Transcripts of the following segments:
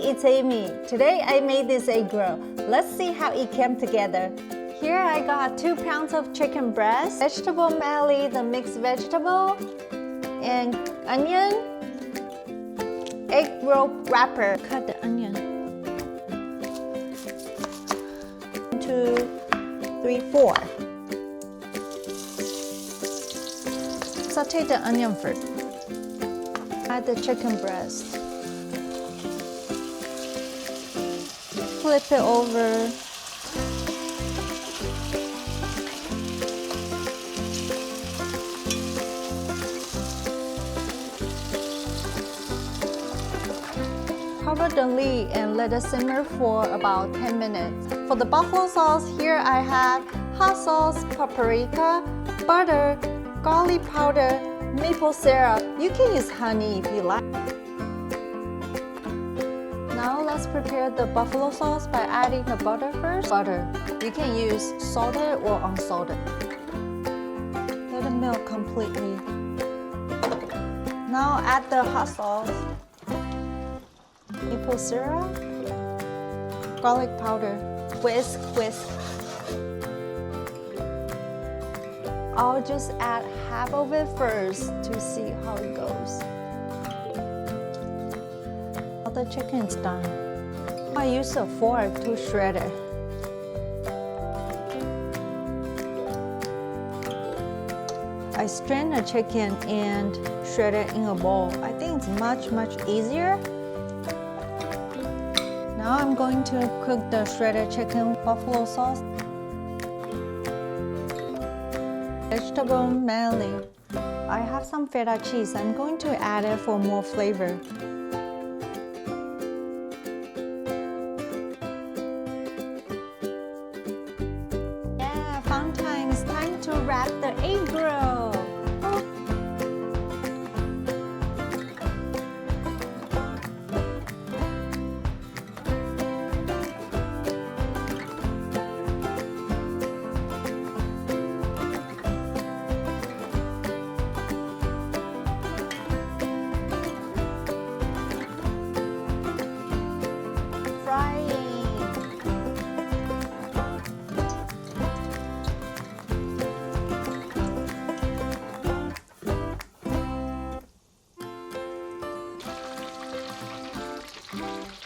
it's Amy. Today I made this egg roll. Let's see how it came together. Here I got 2 pounds of chicken breast, vegetable medley, the mixed vegetable, and onion, egg roll wrapper. Cut the onion. 1, 2, 3, 4. Saute the onion first. Add the chicken breast. Flip it over. Cover the lid and let it simmer for about 10 minutes. For the buffalo sauce, here I have hot sauce, paprika, butter, garlic powder, maple syrup. You can use honey if you like. Now let's prepare the buffalo sauce by adding the butter first. Butter. You can use salted or unsalted. Let it melt completely. Now add the hot sauce, maple syrup, garlic powder. Whisk, whisk. I'll just add half of it first to see how it goes. Now the chicken is done. I use a fork to shred it. I strain the chicken and shred it in a bowl. I think it's much easier. Now I'm going to cook the shredded chicken buffalo sauce. Vegetable medley. I have some feta cheese. I'm going to add it for more flavor. Yeah, fun time. It's time to wrap the egg roll.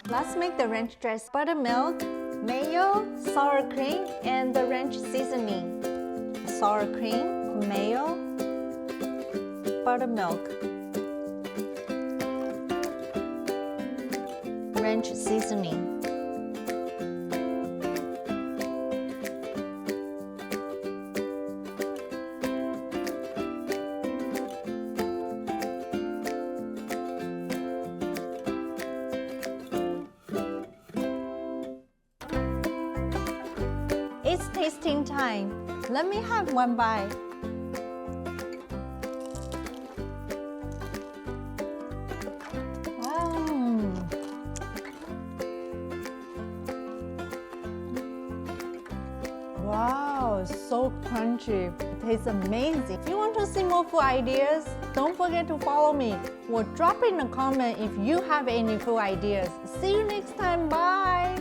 Let's make the ranch dressing. Buttermilk, mayo, sour cream, and the ranch seasoning. Sour cream, mayo, buttermilk, ranch seasoning. It's tasting time. Let me have one bite. Wow, so crunchy. It tastes amazing. If you want to see more food ideas, don't forget to follow me or drop in a comment if you have any food ideas. See you next time. Bye.